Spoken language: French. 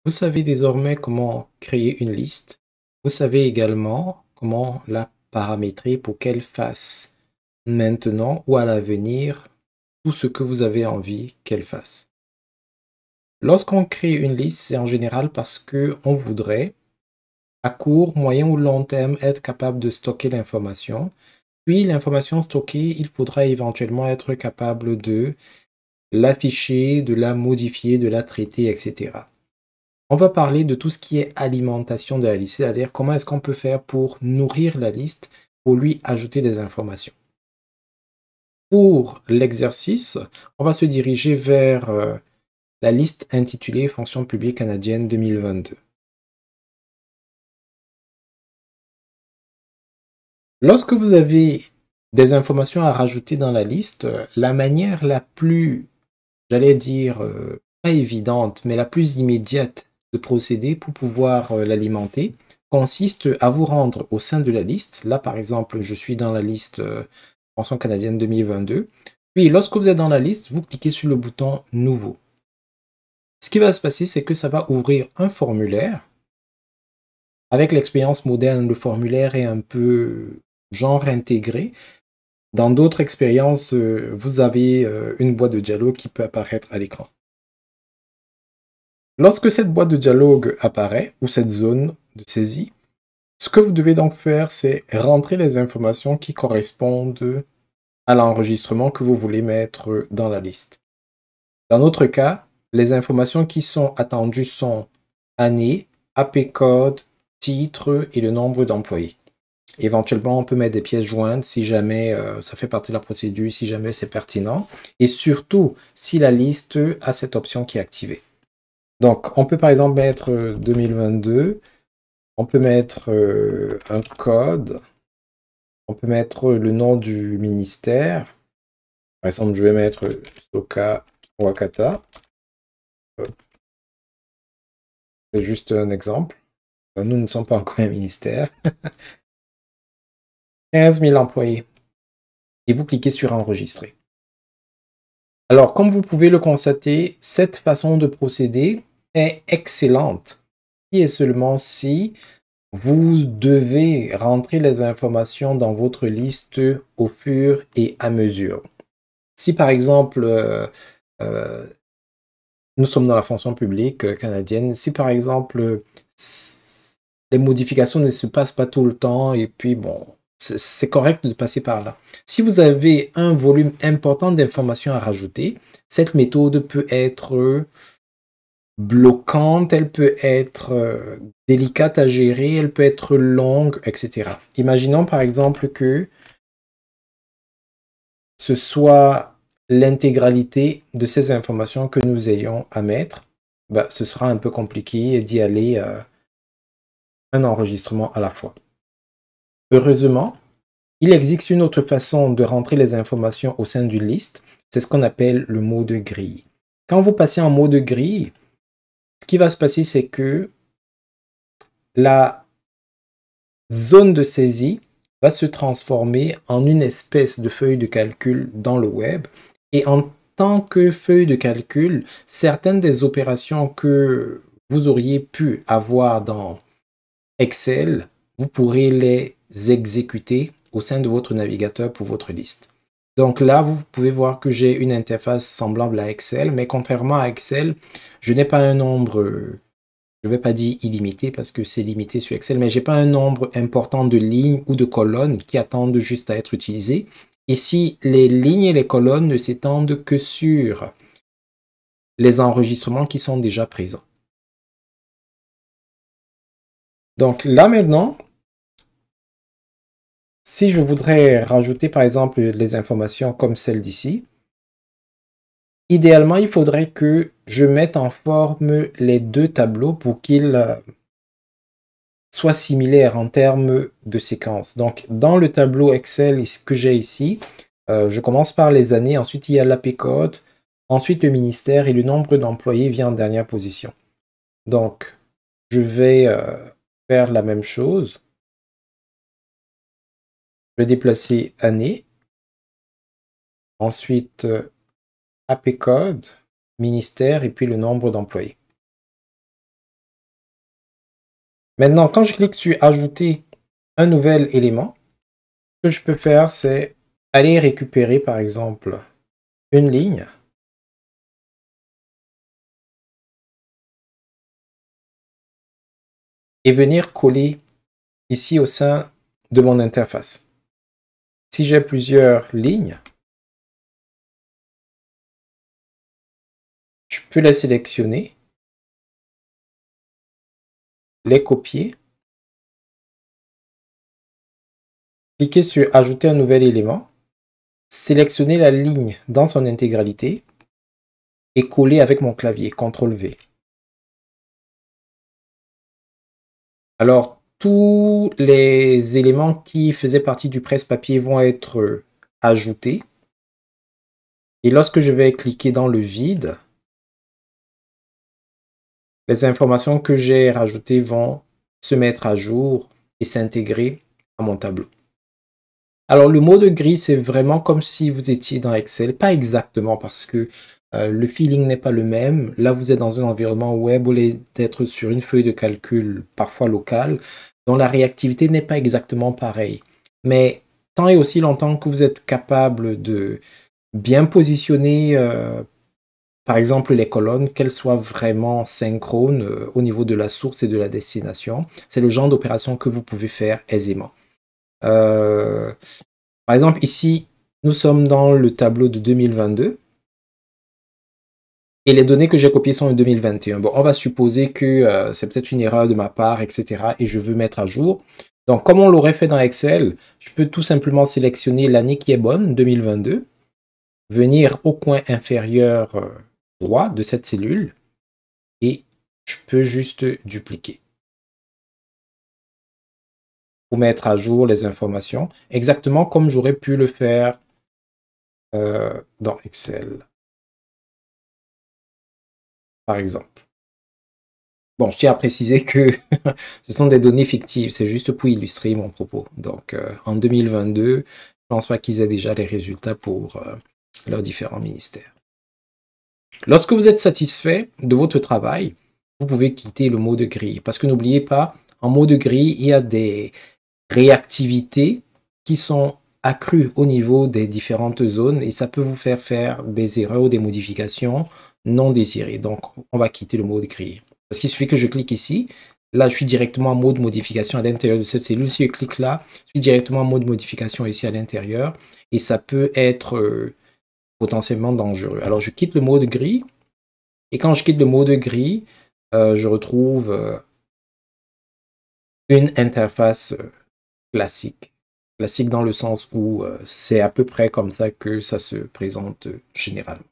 Vous savez désormais comment créer une liste. Vous savez également comment la paramétrer pour qu'elle fasse maintenant ou à l'avenir tout ce que vous avez envie qu'elle fasse. Lorsqu'on crée une liste, c'est en général parce que on voudrait, à court, moyen ou long terme, être capable de stocker l'information. Puis l'information stockée, il faudra éventuellement être capable de l'afficher, de la modifier, de la traiter, etc. On va parler de tout ce qui est alimentation de la liste, c'est-à-dire comment est-ce qu'on peut faire pour nourrir la liste, pour lui ajouter des informations. Pour l'exercice, on va se diriger vers la liste intitulée Fonction publique canadienne 2022. Lorsque vous avez des informations à rajouter dans la liste, la manière la plus, j'allais dire, pas évidente, mais la plus immédiate de procéder pour pouvoir l'alimenter consiste à vous rendre au sein de la liste. Là, par exemple, je suis dans la liste Pension canadienne 2022. Puis, lorsque vous êtes dans la liste, vous cliquez sur le bouton Nouveau. Ce qui va se passer, c'est que ça va ouvrir un formulaire. Avec l'expérience moderne, le formulaire est un peu genre intégré. Dans d'autres expériences, vous avez une boîte de dialogue qui peut apparaître à l'écran. Lorsque cette boîte de dialogue apparaît, ou cette zone de saisie, ce que vous devez donc faire, c'est rentrer les informations qui correspondent à l'enregistrement que vous voulez mettre dans la liste. Dans notre cas, les informations qui sont attendues sont année, AP code, titre et le nombre d'employés. Éventuellement, on peut mettre des pièces jointes si jamais ça fait partie de la procédure, si jamais c'est pertinent, et surtout si la liste a cette option qui est activée. Donc, on peut par exemple mettre 2022, on peut mettre un code, on peut mettre le nom du ministère. Par exemple, je vais mettre Soka Wakata. C'est juste un exemple. Nous ne sommes pas encore un ministère. 15 000 employés. Et vous cliquez sur Enregistrer. Alors, comme vous pouvez le constater, cette façon de procéder est excellente. Si et seulement si vous devez rentrer les informations dans votre liste au fur et à mesure. Si par exemple, euh, nous sommes dans la fonction publique canadienne, si par exemple, les modifications ne se passent pas tout le temps, et puis bon, c'est correct de passer par là. Si vous avez un volume important d'informations à rajouter, cette méthode peut être bloquante, elle peut être délicate à gérer, elle peut être longue, etc. Imaginons par exemple que ce soit l'intégralité de ces informations que nous ayons à mettre. Bah, ce sera un peu compliqué d'y aller un enregistrement à la fois. Heureusement, il existe une autre façon de rentrer les informations au sein d'une liste. C'est ce qu'on appelle le mode grille. Quand vous passez en mode grille, ce qui va se passer, c'est que la zone de saisie va se transformer en une espèce de feuille de calcul dans le web. Et en tant que feuille de calcul, certaines des opérations que vous auriez pu avoir dans Excel, vous pourrez les exécuter au sein de votre navigateur pour votre liste. Donc là, vous pouvez voir que j'ai une interface semblable à Excel, mais contrairement à Excel, je n'ai pas un nombre, je ne vais pas dire illimité parce que c'est limité sur Excel, mais je n'ai pas un nombre important de lignes ou de colonnes qui attendent juste à être utilisées. Ici, les lignes et les colonnes ne s'étendent que sur les enregistrements qui sont déjà présents. Donc là maintenant, si je voudrais rajouter par exemple les informations comme celle d'ici, idéalement il faudrait que je mette en forme les deux tableaux pour qu'ils soient similaires en termes de séquence. Donc dans le tableau Excel que j'ai ici, je commence par les années, ensuite il y a l'AP code, ensuite le ministère et le nombre d'employés vient en dernière position. Donc je vais faire la même chose. Je vais déplacer année, ensuite AP code, ministère et puis le nombre d'employés. Maintenant, quand je clique sur ajouter un nouvel élément, ce que je peux faire, c'est aller récupérer, par exemple, une ligne. Et venir coller ici au sein de mon interface. Si j'ai plusieurs lignes, je peux les sélectionner, les copier, cliquer sur ajouter un nouvel élément, sélectionner la ligne dans son intégralité et coller avec mon clavier, CTRL-V. Alors, tous les éléments qui faisaient partie du presse-papier vont être ajoutés. Et lorsque je vais cliquer dans le vide, les informations que j'ai rajoutées vont se mettre à jour et s'intégrer à mon tableau. Alors, le mode gris, c'est vraiment comme si vous étiez dans Excel. Pas exactement parce que le feeling n'est pas le même. Là, vous êtes dans un environnement web au lieu d'être sur une feuille de calcul, parfois locale, dont la réactivité n'est pas exactement pareille. Mais tant et aussi longtemps que vous êtes capable de bien positionner, par exemple, les colonnes, qu'elles soient vraiment synchrones au niveau de la source et de la destination, c'est le genre d'opération que vous pouvez faire aisément. Par exemple, ici, nous sommes dans le tableau de 2022. Et les données que j'ai copiées sont en 2021. Bon, on va supposer que c'est peut-être une erreur de ma part, etc. Et je veux mettre à jour. Donc, comme on l'aurait fait dans Excel, je peux tout simplement sélectionner l'année qui est bonne, 2022, venir au coin inférieur droit de cette cellule et je peux juste dupliquer pour mettre à jour les informations, exactement comme j'aurais pu le faire dans Excel, par exemple. Bon, je tiens à préciser que ce sont des données fictives, c'est juste pour illustrer mon propos. Donc, en 2022, je ne pense pas qu'ils aient déjà les résultats pour leurs différents ministères. Lorsque vous êtes satisfait de votre travail, vous pouvez quitter le mode gris. Parce que n'oubliez pas, en mode gris, il y a des réactivités qui sont accrues au niveau des différentes zones et ça peut vous faire faire des erreurs ou des modifications non désirées. Donc, on va quitter le mode gris. Parce qu'il suffit que je clique ici. Là, je suis directement en mode modification à l'intérieur de cette cellule. Si je clique là, je suis directement en mode modification ici à l'intérieur. Et ça peut être potentiellement dangereux. Alors, je quitte le mode gris. Et quand je quitte le mode gris, je retrouve une interface classique. Classique dans le sens où c'est à peu près comme ça que ça se présente généralement.